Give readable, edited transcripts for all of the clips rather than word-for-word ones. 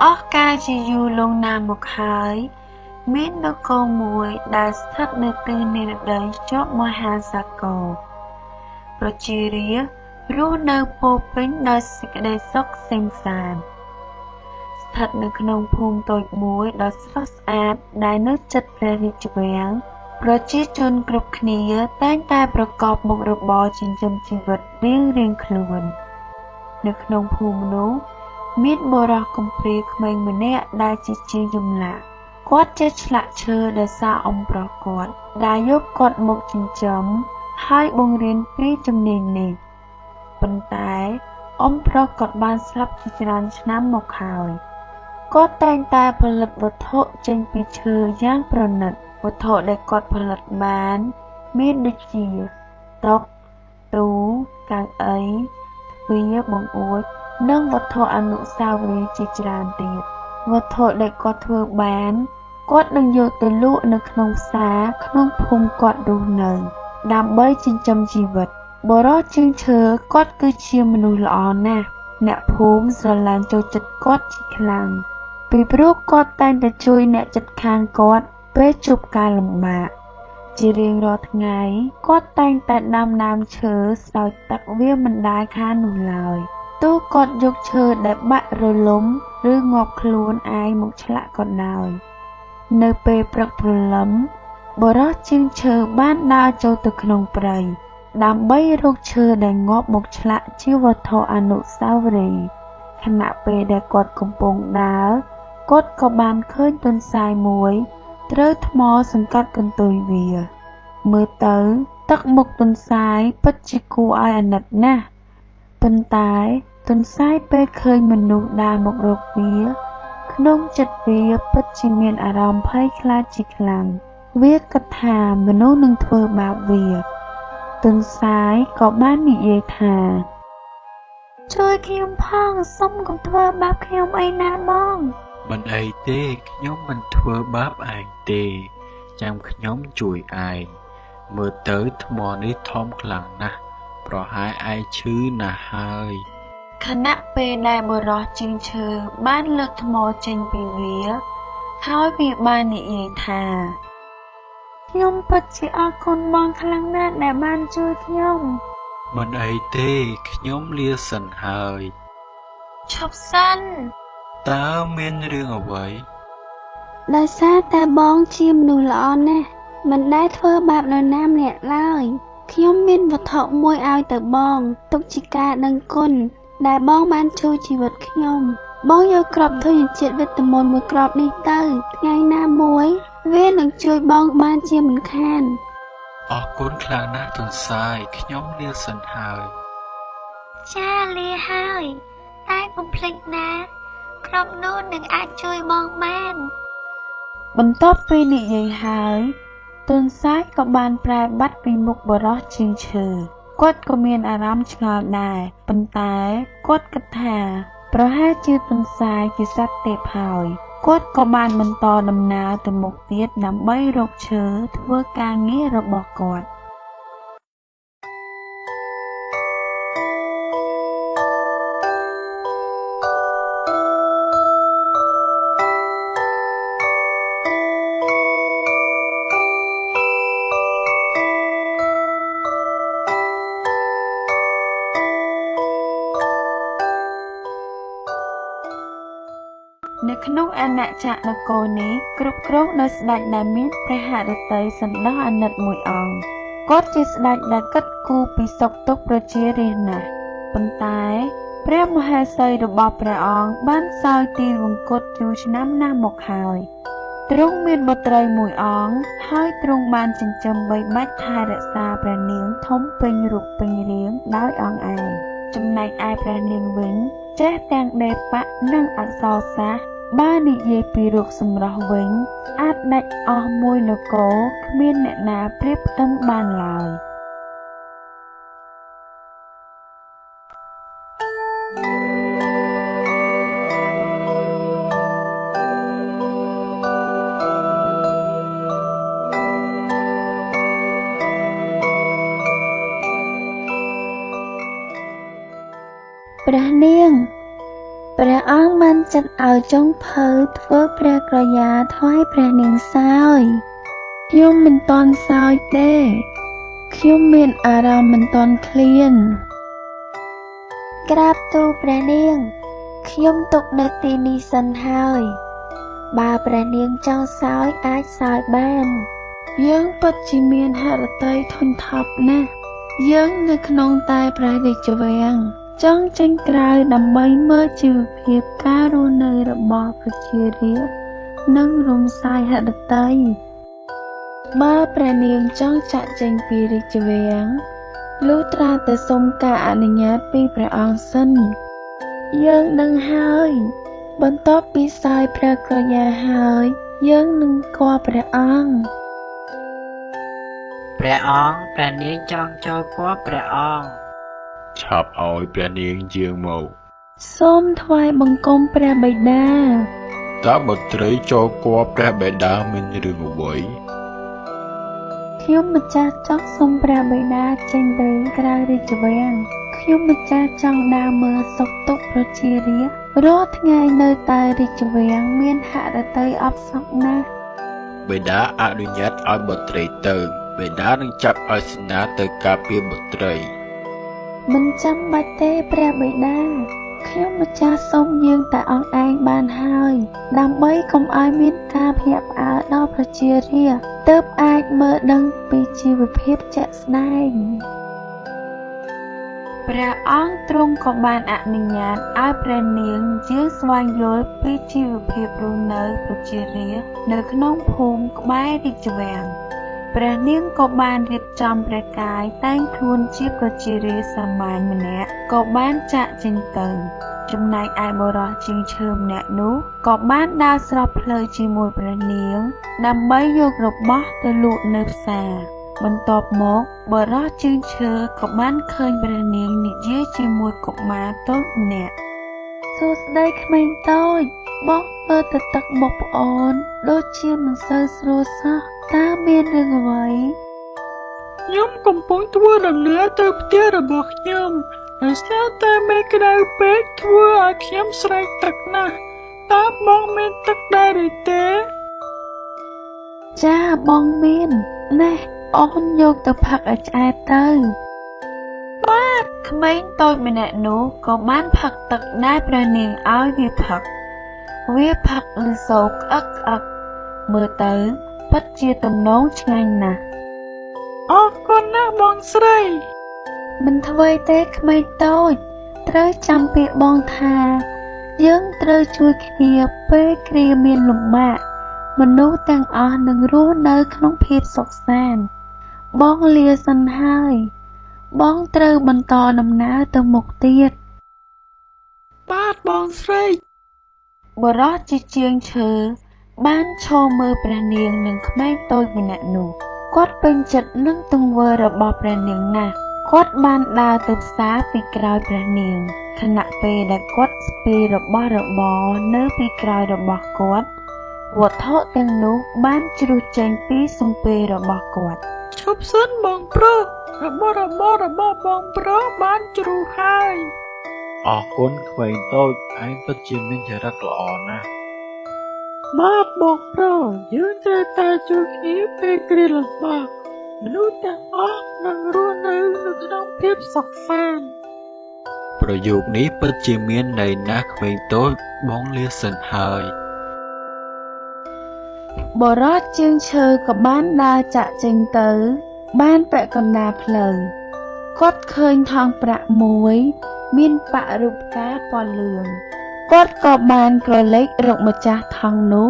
អស់កាលជាយូរលង់ណាស់មកហើយមាននគរមួយដែលស្ថិតនៅទិសនិរតីជាប់មហាសាគរប្រជារាស្ត្ររស់នៅពោរពេញដោយសេចក្តីសុខក្សេមក្សាន្តស្ថិតនៅក្នុងភូមិតូចមួយដ៏ស្រស់ស្អាតដែលនៅជិតព្រះរាជវាំងប្រជាជនគ្រប់គ្នាតែងតែប្រកបមុខរបរចិញ្ចឹមជីវិតរៀងៗខ្លួននៅក្នុងភូមិនោះមានបុរសកំព្រាក្មេងម្នាក់ដែលជាជាងចម្លាក់គាត់ចេះឆ្លាក់ឈើដោយសារអ៊ំប្រុសគាត់ដែលយកគាត់មកចិញ្ចឹមហើយបង្រៀនពីជំនាញនេះប៉ុន្តែអ៊ំប្រុសគាត់បានស្លាប់ជាច្រើនឆ្នាំមកហើយគាត់តែងតែផលិតវត្ថុចេញពីឈើយ៉ាងប្រណិតវត្ថុដែលគាត់ផលិតបានមានដូចជាតុទូកៅអីទ្វារបង្អួចនិងវត្ថុអនុស្សាវរីយ៍ជាច្រើនទៀតវត្ថុដែលគាត់ធ្វើបានគាត់នឹងយកទៅលក់នៅក្នុងផ្សារក្នុងភូមិគាត់រស់នៅដើម្បីចិញ្ចឹមជីវិតបុរសជាងឈើគាត់គឺជាមនុស្សល្អណាស់អ្នកភូមិស្រឡាញ់ចូលចិត្តគាត់ជាខ្លាំងពីព្រោះគាត់តែងតែជួយអ្នកជិតខាងគាត់ពេលជួបការលំបាកជារៀងរាល់ថ្ងៃគាត់តែងតែដាំដើមឈើស្រោចទឹកវាមិនដែលខាននោះឡើយទោះគាត់យកឈើដែលបាក់រលំឬងាប់ខ្លួនឯងមកឆ្លាក់ក៏ដោយនៅពេលព្រឹកព្រលឹមបុរសជាងឈើបានដើរចូលទៅក្នុងព្រៃដើម្បីរកឈើដែលងាប់មកឆ្លាក់ជាវត្ថុអនុស្សាវរីយ៍ខណៈពេលដែលគាត់កំពុងដើរគាត់ក៏បានឃើញទន្សាយមួយត្រូវថ្មសង្កត់កន្ទុយវាមើលទៅទឹកមុខទន្សាយពិតជាគួរឲ្យអាណិតណាស់ប៉ុន្តែទន្សាយពេលឃើញមនុស្សដើរមករកវាក្នុងចិត្តវាពិតជាមានអារម្មណ៍ភ័យខ្លាចជាខ្លាំងវាគិតថាមនុស្សនឹងធ្វើបាបវាទន្សាយក៏បាននិយាយថាជួយខ្ញុំផងសុំកុំធ្វើបាបខ្ញុំអីណាបងមិនអីទេខ្ញុំមិនធ្វើបាបឯងទេចាំខ្ញុំជួយឯងមើលទៅថ្មនេះធំខ្លាំងណាស់ប្រហែលឯងឈឺណាស់ហើយខណៈពេលដែលបុរសជាងឈើបានលើកថ្មចេញពីវាហើយវាបាននិយាយថាខ្ញុំពិតជាអរគុណបងខ្លាំងណាស់ដែលបានជួយខ្ញុំមិនអីទេខ្ញុំលាសិនហើយឈប់សិនតើមានរឿងអ្វីដោយសារតែបងជាមនុស្សល្អណាស់មិនដែលធ្វើបាបនរណាម្នាក់ឡើយខ្ញុំមានវត្ថុមួយឲ្យទៅបងទុកជាការដឹងគុណដែលបងបានជួយជីវិតខ្ញុំបងយកគ្រាប់ធញ្ញជាតិវីតាមីនមួយគ្រាប់នេះទៅថ្ងៃណាមួយវានឹងជួយបងបានជាមិនខានអរគុណខ្លាំងណាស់ទន្សាយខ្ញុំលាសិនហើយចាលាហើយតែកុំភ្លេចណាគ្រាប់នោះនឹងអាចជួយបងបានបន្ទាប់ពីនិយាយហើយទន្សាយក៏បានប្រែបាត់ពីមុខបុរសជាងឈើគាត់ក៏មានអារម្មណ៍ឆ្ងល់ដែរប៉ុន្តែគាត់គិតថាប្រហែលជាទន្សាយជាសត្វទេពហើយគាត់ក៏បានបន្តដំណើរទៅមុខទៀតដើម្បីរកឈើធ្វើការងាររបស់គាត់នៅក្នុងអាណចក្រនគរនេះគ្រប់គ្រងដោយស្ដេចដែលមានព្រះហឫទ័យសន្តោសអាណិតមួយអង្គគាត់ជាស្ដេចដែលគិតគូរពីសុខទុក្ខប្រជារាស្ត្រណាស់ប៉ុន្តែព្រះមហេសីរបស់ព្រះអង្គបានសោយទីវង្គតយូរឆ្នាំណាស់មកហើយទ្រង់មានបុត្រីមួយអង្គហើយទ្រង់បានចិញ្ចឹមបីបាច់ថែរក្សាព្រះនាងធំពេញរូបពេញរាងដោយអង្គឯងចំណែកឯព្រះនាងវិញចេះទាំងដេបៈនិងអក្សរសាស្ត្របើនិយាយពីរូបសម្រស់វិញអាចដាច់អស់មួយនគរគ្មានអ្នកណាប្រៀបផ្ទឹមបានឡើយព្រះនាង ព្រះអង្គបានចាត់ឲ្យចុងភៅធ្វើព្រះក្រយាថ្វាយព្រះនាងសោយខ្ញុំមិនទាន់សោយទេខ្ញុំមានអារម្មណ៍មិនទាន់ឃ្លានក្រាបទូលព្រះនាងខ្ញុំទុកនៅទីនេះសិនហើយបើព្រះនាងចង់សោយអាចសោយបានយើងពិតជាមានហឫទ័យធន់ថប់ណាស់យើងនៅក្នុងតែព្រះរាជវាំងចង់ចេញក្រៅដើម្បីមើលជីវភាពការរស់នៅរបស់ប្រជារាស្ត្រនិងរំសាយហឫទ័យបើព្រះនាងចង់ចាក់ចេញពីរាជវាំងលុះត្រាតែសុំការអនុញ្ញាតពីព្រះអង្គសិនយើងនឹងហើយបន្ទាប់ពីសោយព្រះក្រយាហើយយើងនឹងគាល់ព្រះអង្គព្រះនាងចង់ចូលគាល់ព្រះអង្គឆាប់ឲ្យព្រះនាងយាងមកសូមថ្វាយបង្គំព្រះបិតាតើបុត្រីចូលគាល់ព្រះបិតាមានរឿងអ្វីខ្ញុំម្ចាស់ចង់សូមព្រះបិតាចេញទៅក្រៅរាជវាំងខ្ញុំម្ចាស់ចង់ដើរមើលសុខទុក្ខប្រជារាស្ត្ររាល់ថ្ងៃនៅតែរាជវាំងមានហឫទ័យអបសុខណាស់បិតាអនុញ្ញាតឲ្យបុត្រីទៅបិតានឹងចាប់ឲ្យសេនាទៅការពារបុត្រីមិនចាំបាច់ទេព្រះបិតាខ្ញុំម្ចាស់សូមយើងតែអង្គឯងបានហើយដើម្បីកុំឲ្យមានការភ្ញាក់ផ្អើលដល់ប្រជារាស្ត្រទើបអាចមើលដឹងពីជីវភាពជាក់ស្ដែងព្រះអង្គទ្រង់ក៏បានអនុញ្ញាតឲ្យព្រះនាងយាងស្វែងយល់ពីជីវភាពរស់នៅប្រជារាស្ត្រនៅក្នុងភូមិក្បែររាជវាំងព្រះនាងក៏បានរៀបចំព្រះកាយតែងខ្លួនជាប្រជារាស្ត្រសាមញ្ញម្នាក់ក៏បានចាក់ចេញទៅចំណែកឯបុរសជាងឈើម្នាក់នោះក៏បានដើរស្របផ្លូវជាមួយព្រះនាងដើម្បីយករបស់ទៅលក់នៅផ្សារបន្ទាប់មកបុរសជាងឈើក៏បានឃើញព្រះនាងនិយាយជាមួយកុមារតូចម្នាក់សួស្តីក្មេងតូចបងមើលទៅទឹកមុខប្អូនដូចជាមិនសូវស្រួលសោះតើមានរឿងអ្វីខ្ញុំកំពុងធ្វើដំណើរទៅផ្ទះរបស់ខ្ញុំដោយសារតែមេក្តៅពេកធ្វើឲ្យខ្ញុំស្រេកទឹកណាស់តើបងមានទឹកដែរឬទេចាបងមានណែអូនយកទៅផឹកឲ្យឆ្អែតទៅបាទក្មេងតូចម្នាក់នោះក៏បានផឹកទឹកដែលព្រះនាងឲ្យវាផឹកឮសូរក្អឹកក្អឹកមើលទៅពិតជាទំនងឆ្ងាញ់ណាស់អរគុណណាស់បងស្រីមិនអ្វីទេក្មេងតូចត្រូវចាំពាក្យបងថាយើងត្រូវជួយគ្នាពេលគ្រាមានលំបាកមនុស្សទាំងអស់នឹងរស់នៅក្នុងភាពសុខសាន្តបងលាសិនហើយបងត្រូវបន្តដំណើរទៅមុខទៀតបាទបងស្រីបុរសជាជាងឈើបានឈរមើលព្រះនាងនិងក្មេងតូចម្នាក់នោះគាត់ពេញចិត្តនឹងទង្វើរបស់ព្រះនាងណាស់គាត់បានដើរទៅផ្សារពីក្រោយព្រះនាងខណៈពេលដែលគាត់ស្ពាយរបស់របរនៅពីក្រោយរបស់គាត់វត្ថុទាំងនោះបានជ្រុះចេញពីសំពែរបស់គាត់ឈប់សិនបងប្រុសរបស់បងប្រុសបានជ្រុះហើយអរគុណក្មេងតូចឯងពិតជាមានចរិតល្អណាស់បាទបងប្រុសយើងត្រូវតែជួយគ្នាពេលគ្រាលំបាកមនុស្សទាំងអស់នឹងរស់នៅក្នុងភាពសុខសាន្តប្រយោគនេះពិតជាមានន័យណាស់ក្មេងតូចបងលាសិនហើយបុរសជាងឈើក៏បានដើរចាក់ចេញទៅបានពាក់កណ្ដាលផ្លូវគាត់ឃើញថង់ប្រាក់មួយមានប៉ាក់រូបផ្កាពណ៌លឿងគាត់ក៏បានក្រឡេករកម្ចាស់ថង់នោះ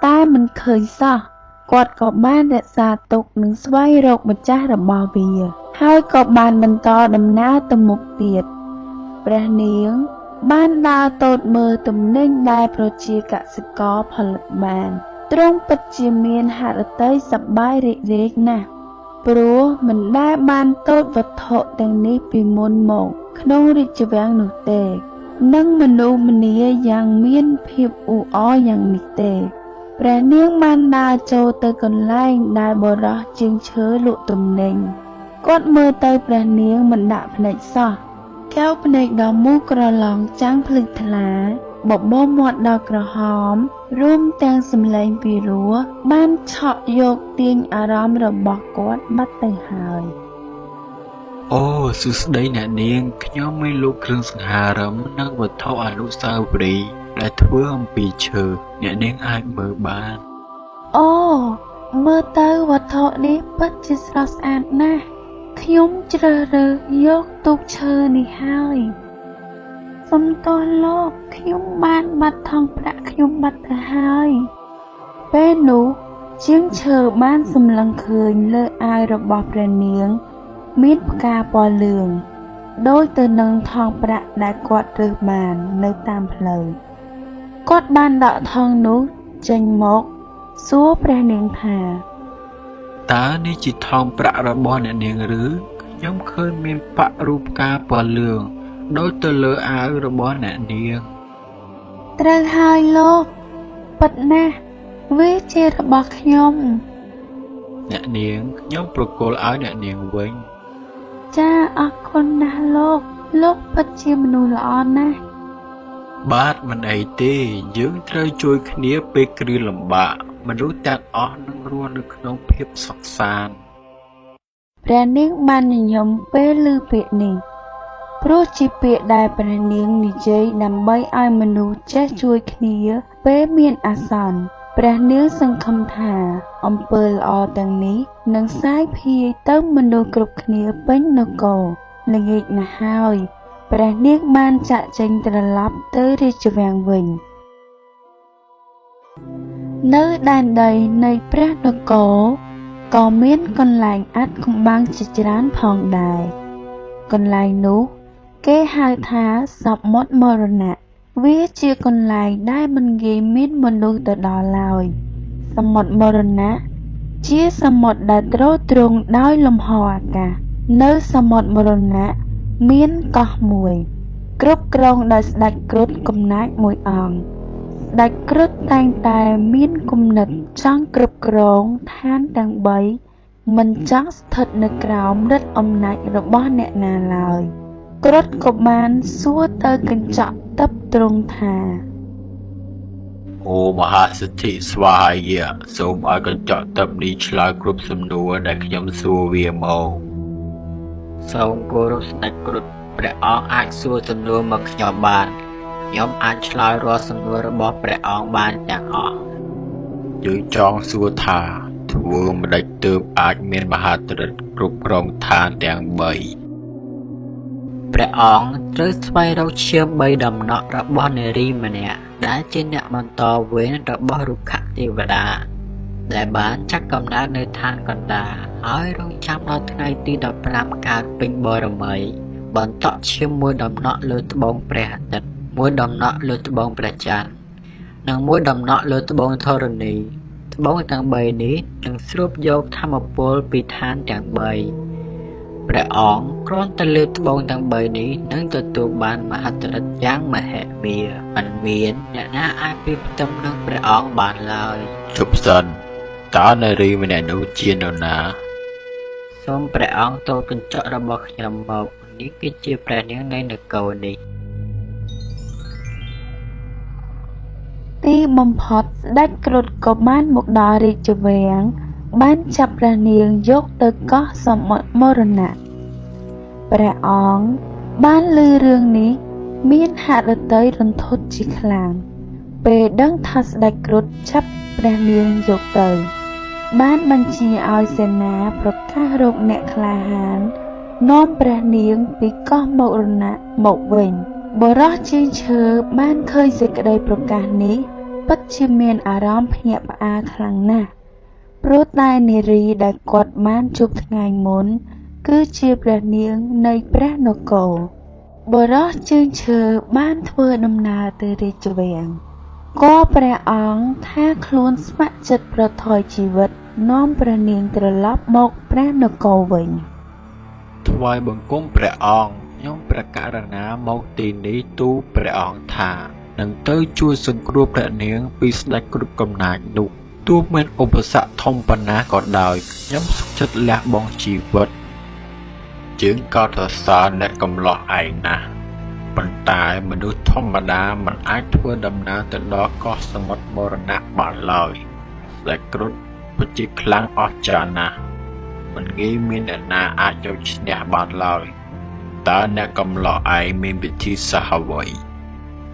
តែមិនឃើញសោះគាត់ក៏បានរក្សាទុកនិងស្វែងរកម្ចាស់របស់វាហើយក៏បានបន្តដំណើរទៅមុខទៀតព្រះនាងបានដើរតូចមើលទំនិញដែលប្រជាកសិករផលិតបានទ្រង់ពិតជាមានហឫទ័យសប្បាយរីករាយណាស់ព្រោះមិនដែលបានតូចវត្ថុទាំងនេះពីមុនមកក្នុងរាជវាំងនោះទេនិងមនុស្សម្នាយ៉ាងមានភាពអ៊ូអរយ៉ាងនេះទេព្រះនាងបានដើរចូលទៅកន្លែងដែលបុរសជាងឈើលក់ទំនិញគាត់មើលទៅព្រះនាងមិនដាក់ភ្នែកសោះខ កែវភ្នែកដ៏មូលក្រឡងចាំងភ្លឺថ្លាបបោមាត់ដ៏ក្រហមរួមទាំងសម្លេងពីរោះបានឆក់យកទាញអារម្មណ៍របស់គាត់បាត់ទៅហើយ អូសួស្តីអ្នកនាងខ្ញុំមានលោកគ្រឿងសង្ហារឹមនិងវត្ថុអនុស្សាវរីយ៍ដែលធ្វើអំពីឈើអ្នកនាងអាចមើលបាន អូមើលទៅវត្ថុនេះពិតជាស្រស់ស្អាតណាស់ខ្ញុំជ្រើសរើសយកទូកឈើនេះហើយសូមទោសលោកខ្ញុំបានបាត់ថង់ប្រាក់ខ្ញុំបាត់ទៅហើយពេលនោះជាងឈើបានសម្លឹងឃើញលើអាវរបស់ព្រះនាងមានផ្កាពណ៌លឿងដូចទៅនឹងថង់ប្រាក់ដែលគាត់រើសបាននៅតាមផ្លូវគាត់បានដកថង់នោះចេញមកសួរព្រះនាងថា តើនេះជាថង់ប្រាក់របស់អ្នកនាងឬខ្ញុំឃើញមានប៉ាក់រូបផ្កាពណ៌លឿងដូចទៅលើអាវរបស់អ្នកនាង ត្រូវហើយលោកពិតណាស់វាជារបស់ខ្ញុំ អ្នកនាងខ្ញុំប្រគល់ឲ្យអ្នកនាងវិញ ចាអរគុណណាស់លោកពិតជាមនុស្សល្អណាស់ បាទមិនអីទេយើងត្រូវជួយគ្នាពេលគ្រាលំបាកមនុស្សទាំងអស់នឹងរស់នៅក្នុងភាពសុខសាន្ត ព្រះនាងបានញញឹមពេលឮពាក្យនេះព្រោះជាពាក្យដែលព្រះនាងនិយាយដើម្បីឲ្យមនុស្សចេះជួយគ្នាពេលមានអាសន្នព្រះនាងសង្ឃឹមថាអំពើល្អទាំងនេះនឹងសាយភាយទៅមនុស្សគ្រប់គ្នាពេញនគរល្ងាចណាស់ហើយព្រះនាងបានចាក់ចេញត្រឡប់ទៅរាជវាំងវិញនៅដែនដីនៃព្រះនគរក៏មានកន្លែងអាថ៌កំបាំងជាច្រើនផងដែរកន្លែងនោះគេហៅថាសមុទ្រមរណៈវាជាកន្លែងដែលមិនងាយមានមនុស្សទៅដល់ឡើយសមុទ្រមរណៈជាសមុទ្រដែលទ្រទ្រង់ដោយលំហអាកាសនៅសមុទ្រមរណៈមានកោះមួយគ្រប់គ្រងដោយស្ដេចគ្រុឌកំណាចមួយអង្គស្ដេចគ្រុឌតែងតែមានគំនិតចង់គ្រប់គ្រងឋានទាំង3មិនចង់ស្ថិតនៅក្រោមឫទ្ធិអំណាចរបស់អ្នកណាឡើយគ្រុឌក៏បានសួរទៅកញ្ចក់ទិព្វទ្រង់ថា អូមហាសិទ្ធិស្វាយៈសូមឲ្យកញ្ចក់ទិព្វនេះឆ្លើយគ្រប់សំណួរដែលខ្ញុំសួរវាមកសូមគោរពស្ដេចគ្រុឌព្រះអង្គអាចសួរសំណួរមកខ្ញុំបានខ្ញុំអាចឆ្លើយរាល់សំណួររបស់ព្រះអង្គបានទាំងអស់យើងចង់សួរថាធ្វើម្ដេចទើបអាចមានមហាទិដ្ឋគ្រប់គ្រងឋានទាំង3ព្រះអង្គត្រូវស្វែងរកឈាម3ដំណក់របស់នារីម្នាក់ដែលជាអ្នកបន្តវេនរបស់រុក្ខទេវតាដែលបានចាក់កំណើតនៅឋានកណ្ដាលហើយរងចាំដល់ថ្ងៃទី15កើតពេញបរមីបន្តក់ឈាមមួយដំណក់លើត្បូងព្រះអាទិត្យមួយដំណក់លើត្បូងព្រះច័ន្ទនិងមួយដំណក់លើត្បូងធរណីត្បូងទាំង3នេះនឹងស្រូបយកធម្មពលពីឋានទាំង3ព្រះអង្គគ្រាន់តែលើកត្បូងទាំង3នេះនឹងទទួលបានមហិទ្ធិឫទ្ធិយ៉ាងមហិមាមិនមានអ្នកណាអាចពីផ្ទឹមនឹងព្រះអង្គបានឡើយជប់សិនតើនារីម្នាក់នោះជានរណាសូមព្រះអង្គទោសកញ្ចក់របស់ខ្ញុំមកនេះគឺជាព្រះនាងនៃនគរនេះទីបំផុតស្ដេចគ្រុឌក៏បានមកដល់រាជវាំងបានចាប់ព្រះនាងយកទៅកោះសមុទ្រមរណៈព្រះអង្គបានឮរឿងនេះមានហឫទ័យរន្ធត់ជាខ្លាំងពេលដឹងថាស្ដេចគ្រុឌចាប់ព្រះនាងយកទៅបានបញ្ជាឲ្យសេនាប្រកាសរកអ្នកក្លាហាននាំព្រះនាងពីកោះមរណៈមកវិញបរិះជាងឈើបានឃើញសេចក្តីប្រកាសនេះពិតជាមានអារម្មណ៍ភ្ញាក់ផ្អើលខ្លាំងណាស់ព្រោះតែនារីដែលគាត់បានជួបថ្ងៃមុនគឺជាព្រះនាងនៃព្រះនគរបរិះជើងឈើបានធ្វើដំណើរទៅរាជវាំងក៏ព្រះអង្គថាខ្លួនស្ម័គ្រចិត្តប្រថុយជីវិតនាំព្រះនាងត្រឡប់មកព្រះនគរវិញថ្វាយបង្គំព្រះអង្គខ្ញុំព្រះករុណាមកទីនេះទូលព្រះអង្គថានឹងទៅជួយសង្គ្រោះព្រះនាងពីស្ដេចគ្រុឌកំណាចនោះទោះមានឧបសគ្គធំប៉ុណ្ណាក៏ដោយខ្ញុំសុខចិត្តលះបង់ជីវិត យើងក៏សរសើរអ្នកកំឡោះឯងណាស់ប៉ុន្តែមនុស្សធម្មតាមិនអាចធ្វើដំណើរទៅដល់កោះសមុទ្រមរណៈបានឡើយស្ដេចគ្រុឌពិតជាខ្លាំងអស្ចារ្យណាស់មិនងាយមានអ្នកណាអាចយកឈ្នះបានឡើយតើអ្នកកំឡោះឯងមានវិធីសាស្ត្រអ្វី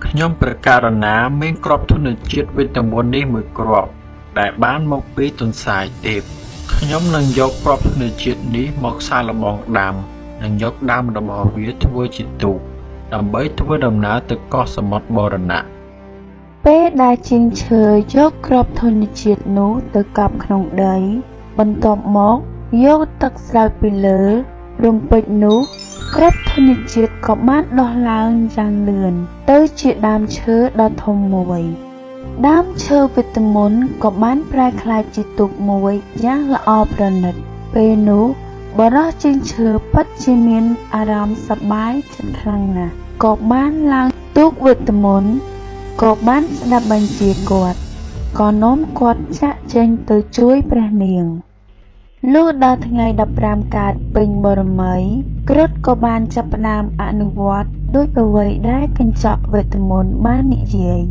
ខ្ញុំប្រកាសណាមានគ្រាប់ធនជាតិវីតាមីននេះមួយគ្រាប់ដែលបានមកពីទន្សាយទេពខ្ញុំនឹងយកគ្រាប់ធនជាតិនេះមកសាកល្បងដាំនិងយកដើមរបស់វាធ្វើជាទូកដើម្បីធ្វើដំណើរទៅកោះសមុទ្រមរណៈពេលដែលជាងឈើយកគ្រាប់ធនជាតិនោះទៅកប់ក្នុងដីបន្ទាប់មកយកទឹកស្រោចពីលើរំពេចនោះគ្រាប់ធនជាតិក៏បានដុះឡើងយ៉ាងលឿនទៅជាដើមឈើដ៏ធំមួយដើមឈើវីតាមីនក៏បានប្រែក្លាយជាទូកមួយយ៉ាងល្អប្រណិតពេលនោះបរិះជាងឈើពិតជាមានអារម្មណ៍សប្បាយចិត្តខ្លាំងណាស់ក៏បានឡើងទូកវីតាមីនក៏បានស្ដាប់បញ្ជាគាត់ក៏នាំគាត់ចាក់ចេញទៅជួយព្រះនាងលុះដល់ថ្ងៃ15កើតពេញបរមីគ្រុឌក៏បានចាប់ផ្ដើមអនុវត្តដោយអ្វីដែលកញ្ចក់វីតាមីនបាននិយាយ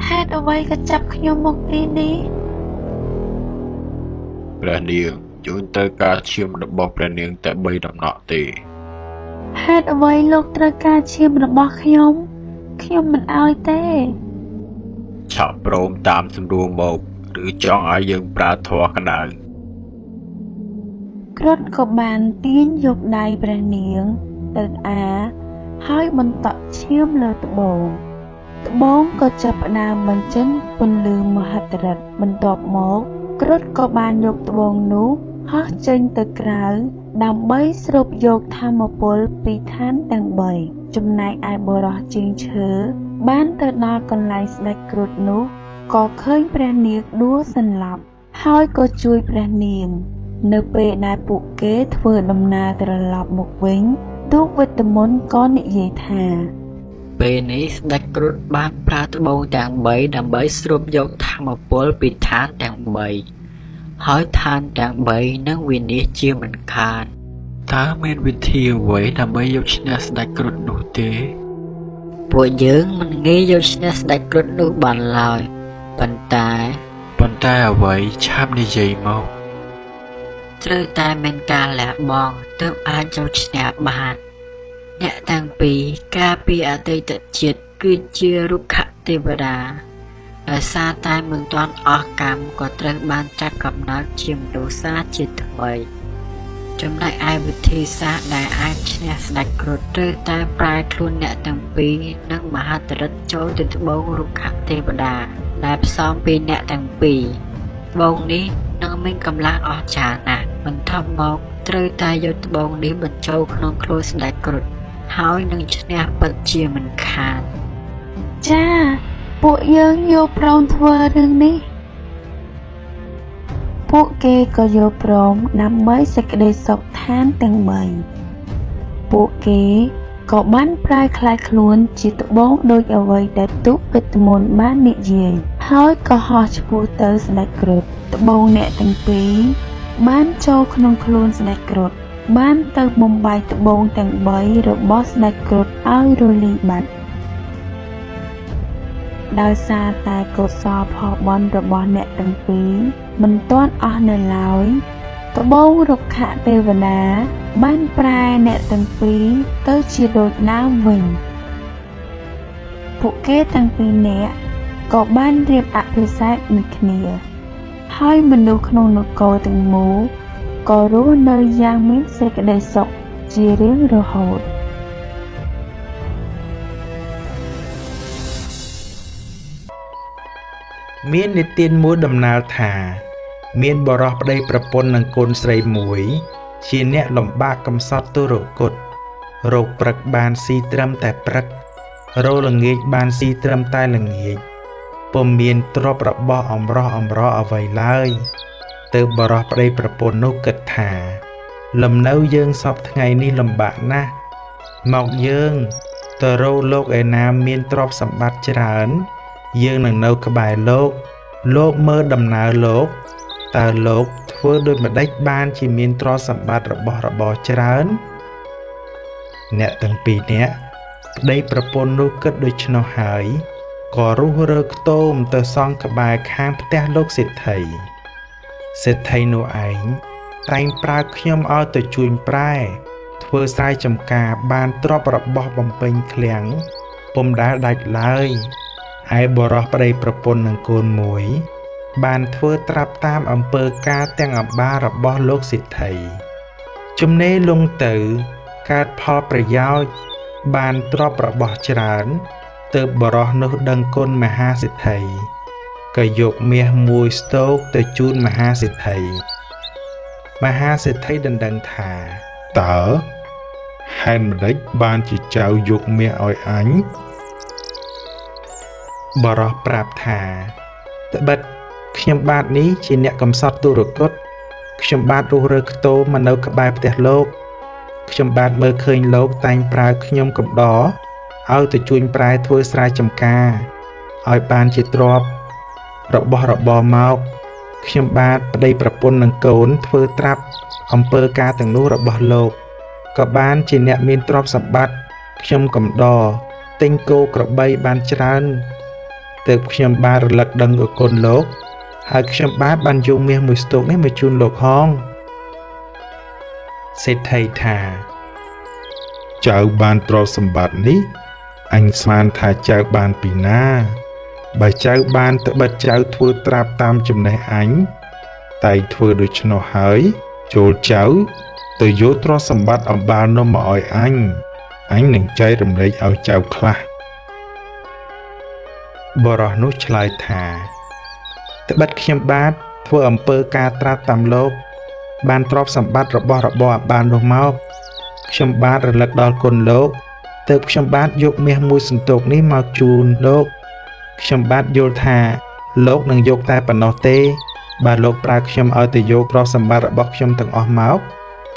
ហេតុអ្វីក៏ចាប់ខ្ញុំមកទីនេះព្រះនាងជួនទៅការឈាមរបស់ព្រះនាងតែ3ដំណក់ទេហេតុអ្វីលោកត្រូវការឈាមរបស់ខ្ញុំមិនអោយទេឆក់ព្រមតាមសម្រួលមកឬចង់ឲ្យយើងប្រើធម៌ក្តៅគ្រុឌក៏បានទាញយកដៃព្រះនាងទៅហើយបន្តក់ឈាមលើត្បូងក៏ចាប់ផ្ដើមបញ្ចេញពន្លឺមហិទ្ធិឫទ្ធិបន្ទាប់មកគ្រុឌក៏បានយកត្បូងនោះហោះចេញទៅក្រៅដើម្បីស្រូបយកថាមពលពីឋានទាំង3ចំណែកឯបុរសជាងឈើបានទៅដល់កន្លែងស្ដេចគ្រុឌនោះក៏ឃើញព្រះនាងដួលសន្លប់ហើយក៏ជួយព្រះនាងនៅពេលដែលពួកគេធ្វើដំណើរត្រឡប់មកវិញទូកវីតាមីនក៏និយាយថាពេលនេះស្ដេចគ្រុឌបានប្រើត្បូងទាំង3ដើម្បីស្រូបយកថាមពលពីឋានទាំង3ហើយឋានទាំង3នឹងវិនាសជាមិនខានតើមានវិធីអ្វីដើម្បីយកឈ្នះស្ដេចគ្រុឌនោះទេពួកយើងមិនងាយយកឈ្នះស្ដេចគ្រុឌនោះបានឡើយប៉ុន្តែអ្វីឆាប់និយាយមកត្រូវតែមានការលះបង់ទើបអាចយកឈ្នះបានអ្នកទាំងពីរកាលពីអតីតជាតិគឺជារុក្ខទេវតាដោយសារតែមិនទាន់អស់កម្មក៏ត្រូវបានចាត់កំណើតជាមនុស្សសាជាថ្មីចំណែកឯវិធីសាស្ត្រដែលអាចឈ្នះស្ដេចគ្រុឌត្រូវតែប្រែខ្លួនអ្នកទាំងពីរនិងមហិទ្ធិឫទ្ធិចូលទៅត្បូងរុក្ខទេវតាដែលផ្សំពីអ្នកទាំងពីរត្បូងនេះនឹងមានកម្លាំងអស្ចារ្យណាស់បន្ទាប់មកត្រូវតែយកត្បូងនេះបញ្ចូលក្នុងខ្លួនស្ដេចគ្រុឌហើយនឹងឈ្នះពិតជាមិនខានចាពួកយើងយកព្រមធ្វើរឿងនេះពួកគេក៏យកព្រមដើម្បីសេចក្តីសុខឋានទាំង3ពួកគេក៏បានប្រែក្លាយខ្លួនជាត្បូងដូចអ្វីដែលទូកវីតាមីនបាននិយាយហើយក៏ហោះឆ្ពោះទៅស្ដេចគ្រុឌត្បូងអ្នកទាំងពីរបានចូលក្នុងខ្លួនស្ដេចគ្រុឌបានទៅបំបែកត្បូងទាំង3របស់ស្ដេចគ្រុឌឲ្យរលាយបាត់ដោយសារតែកុសលផលបុណ្យរបស់អ្នកទាំងពីរមិនទាន់អស់នៅឡើយត្បូងរុក្ខទេវតាបានប្រែអ្នកទាំងពីរទៅជាដូចដើមវិញពួកគេទាំងពីរនាក់ក៏បានរៀបអភិសេកនឹងគ្នាហើយមនុស្សក្នុងនគរទាំងមូលក៏រស់នៅយ៉ាងមានសេចក្តីសុខជារៀងរហូតមាននិទានមួយដំណាលថាមានបរិះប្តីប្រពន្ធនឹងកូនស្រីមួយជាអ្នកលំបាកកំសត់ទុរគតរោគព្រឹកបានស៊ីត្រឹមតែព្រឹករោល្ងាចបានស៊ីត្រឹមតែល្ងាចពុំមានទ្រព្យរបស់អំរោះអំរោអ្វីឡើយទើបបរិះប្តីប្រពន្ធនោះគិតថាលំនៅយើងសពថ្ងៃនេះលំបាកណាស់មកយើងទៅរកលោកឯណាមានទ្រព្យសម្បត្តិច្រើនយើងនឹងនៅក្បែរលោកមើលដំណើរលោកតើលោកធ្វើ ធ្វើដូចម្ដេចបានជាមានទ្រព្យសម្បត្តិរបស់របរច្រើនអ្នកទាំងពីរនាក់ប្តីប្រពន្ធនោះគិតដូច្នោះហើយក៏រុះរើខ្ទមទៅសង់ក្បែរខាងផ្ទះលោកសេដ្ឋីសេដ្ឋីនោះឯងតែងប្រើខ្ញុំឲ្យទៅជួញប្រែធ្វើស្រែចម្ការបានទ្រព្យរបស់បំពេញឃ្លាំងពុំដែលដាច់ឡើយឯបរោះប្តីប្រពន្ធនឹងកូនមួយបានធ្វើត្រាប់តាមអំពើការទាំងអម្បារបស់លោកសេដ្ឋីចំណេលងទៅកើតផលប្រយោជន៍បានទ្រព្យរបស់ច្រើនទើបបរោះនោះដឹងគុណមហាសេដ្ឋីក៏យកមាសមួយស្ទោកទៅជូនមហាសេដ្ឋីមហាសេដ្ឋីដណ្ដឹងថាតើហេតុម្ដេចបានជាចៅយកមាសឲ្យអញបរោះប្រាប់ថាត្បិតខ្ញុំបាទនេះជាអ្នកកំសត់ទុរគតខ្ញុំបាទរុះរើខ្ទមមកនៅក្បែរផ្ទះលោកខ្ញុំបាទមើលឃើញលោកតែងប្រើខ្ញុំកំដរឲ្យទៅជួញប្រែធ្វើស្រែចម្ការឲ្យបានជាទ្រព្យរបស់របរមកខ្ញុំបាទប្តីប្រពន្ធនឹងកូនធ្វើត្រាប់អំពើការទាំងនោះរបស់លោកក៏បានជាអ្នកមានទ្រព្យសម្បត្តិខ្ញុំកំដរទិញគោក្របីបានច្រើនទើបខ្ញុំបាទរលឹកដឹងគុណលោកហើយខ្ញុំបាទបានយកមាសមួយស្ទោកនេះមកជូនលោកហងសេដ្ឋីថាចៅបានទ្រព្យសម្បត្តិនេះអញស្មានថាចៅបានពីណាបើចៅបានត្បិតចៅធ្វើត្រាប់តាមចំណេះអញតែធ្វើដូច្នោះហើយចូលចៅទៅយកទ្រព្យសម្បត្តិអំបាលនោះមកឲ្យអញនឹងចែករំលែកឲ្យចៅខ្លះបរោះនោះឆ្លើយថាត្បិតខ្ញុំបាទធ្វើអំពើការត្រាប់តាមលោកបានទ្រព្យសម្បត្តិរបស់របរអំបាលនោះមកខ្ញុំបាទរលឹកដល់គុណលោកទើបខ្ញុំបាទយកមាសមួយសន្ទុកនេះមកជូនលោកខ្ញុំបាទយល់ថាលោកនឹងយកតែប៉ុណ្ណោះទេបើលោកប្រើខ្ញុំឲ្យទៅយកទ្រព្យសម្បត្តិរបស់ខ្ញុំទាំងអស់មក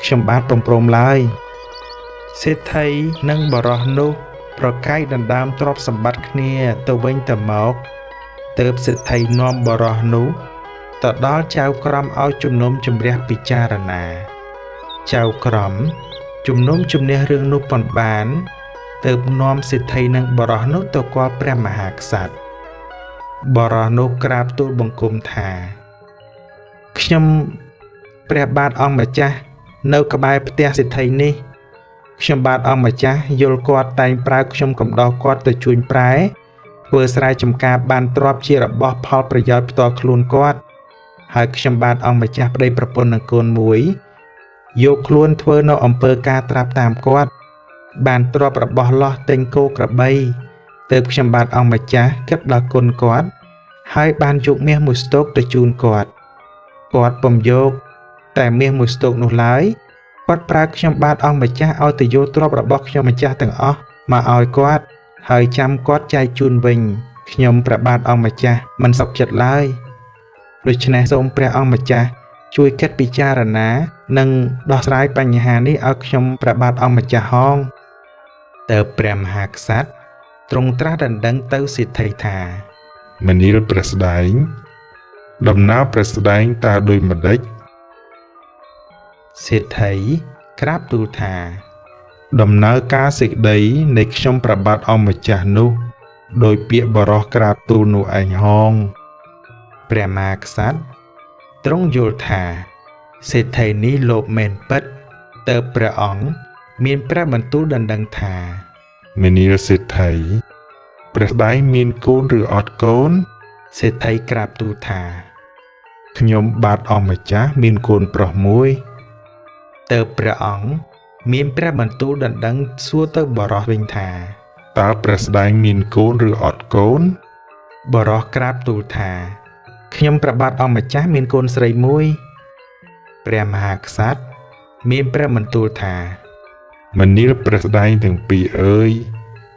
ខ្ញុំបាទព្រមឡើយសេដ្ឋីនិងបរោះនោះប្រកែកដណ្ដើមទ្រព្យសម្បត្តិគ្នាទៅវិញទៅមកទើបសេដ្ឋីនាំបរោះនោះទៅដល់ចៅក្រមឲ្យជំនុំជម្រះពិចារណាចៅក្រមជំនុំជម្នះរឿងនោះប៉ុនបានទើបនាំសេដ្ឋីនិងបរោះនោះទៅគាល់ព្រះមហាក្សត្របរោះនោះក្រាបទូលបង្គំថាខ្ញុំព្រះបាទអង្គម្ចាស់នៅក្បែរផ្ទះសេដ្ឋីនេះខ្ញុំបាទអង្គម្ចាស់យល់គាត់តែងប្រើខ្ញុំកំដរគាត់ទៅជួញប្រែធ្វើស្រែចម្ការបានទ្រព្យជារបស់ផលប្រយោជន៍ផ្ទាល់ខ្លួនគាត់ហើយខ្ញុំបាទអង្គម្ចាស់ប្តីប្រពន្ធនឹងកូនមួយយកខ្លួនធ្វើនៅអំពើការត្រាប់តាមគាត់បានទ្រព្យរបស់លោះទិញគោក្របីទើបខ្ញុំបាទអង្គម្ចាស់គិតដល់គុណគាត់ហើយបានយកមាសមួយស្ទោកទៅជូនគាត់ពុំយកតែមាសមួយស្ទោកនោះឡើយគាត់ប្រើខ្ញុំបាទអង្គម្ចាស់ឲ្យទៅយកទ្រព្យរបស់ខ្ញុំម្ចាស់ទាំងអស់មកឲ្យគាត់ហើយចាំគាត់ចែកជូនវិញខ្ញុំព្រះបាទអង្គម្ចាស់មិនសុខចិត្តឡើយដូច្នេះសូមព្រះអង្គម្ចាស់ជួយគិតពិចារណានិងដោះស្រាយបញ្ហានេះឲ្យខ្ញុំព្រះបាទអង្គម្ចាស់ហងតើព្រះមហាក្សត្រទ្រង់ត្រាស់ដណ្ដឹងទៅសេដ្ឋីថាមនាលព្រះស្ដែងដំណើរព្រះស្ដែងតើដូចម្ដេចសេដ្ឋីក្រាបទូលថាដំណើរការសេចក្តីនៃខ្ញុំព្រះបាទអង្គម្ចាស់នោះដោយពាក្យបរោះក្រាបទូលនោះឯងហងព្រះមហាក្សត្រទ្រង់យល់ថាសេដ្ឋីនេះលោភមែនពិតទើបព្រះអង្គមានព្រះបន្ទូលដណ្ដឹងថាមនាលសេដ្ឋីព្រះស្ដែងមានកូនឬអត់កូនសេដ្ឋីក្រាបទូលថាខ្ញុំបាទអង្គម្ចាស់មានកូនប្រុសមួយទើបព្រះអង្គមានព្រះបន្ទូលដណ្ដឹងសួរទៅបរោះវិញថាតើព្រះស្ដែងមានកូនឬអត់កូនបរោះក្រាបទូលថាខ្ញុំព្រះបាទអង្គម្ចាស់មានកូនស្រីមួយព្រះមហាក្សត្រមានព្រះបន្ទូលថាមនាលព្រះស្ដែងទាំងពីរអើយ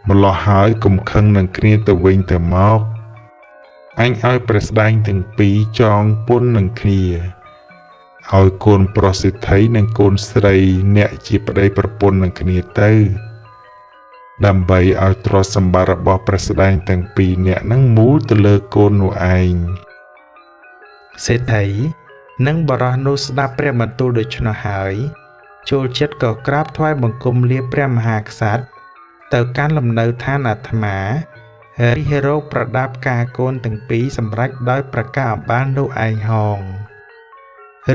ម្លោះហើយកុំខឹងនឹងគ្នាទៅវិញទៅមកអញឲ្យព្រះស្ដែងទាំងពីរចងពន្ធនឹងគ្នាឲ្យកូនប្រុសសេដ្ឋីនិងកូនស្រីអ្នកជាប្តីប្រពន្ធនឹងគ្នាទៅដើម្បីឲ្យទ្រព្យសម្បត្តិរបស់ព្រះស្ដែងទាំងពីរអ្នកនឹងមូលទៅលើកូននោះឯងសេដ្ឋី និងបរោះនោះស្ដាប់ព្រះបន្ទូលដូច្នោះហើយចូលចិត្តក៏ក្រាបថ្វាយបង្គំលាព្រះមហាក្សត្រទៅកាន់លំនៅឋានអាត្មារិះរោគប្រដាប់ការកូនទាំងពីរសម្រេចដោយប្រកាសអំបាននោះឯងហង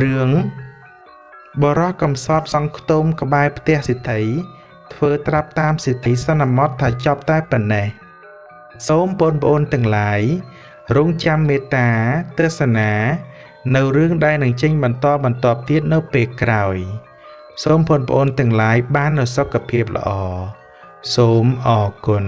រឿងបរោះកំសត់សង់ខ្ទមក្បែរផ្ទះសិទ្ធិធ្វើត្រាប់តាមសិទ្ធិសន្មតថាចប់តែប៉ុណ្ណេះសូមបងប្អូនទាំងឡាយរងចាំមេត្តាទស្សនានៅរឿងដែលនឹងចេញបន្តទៀតនៅពេលក្រោយសូមបងប្អូនទាំងឡាយបាននូវសុខភាពល្អសូមអរគុណ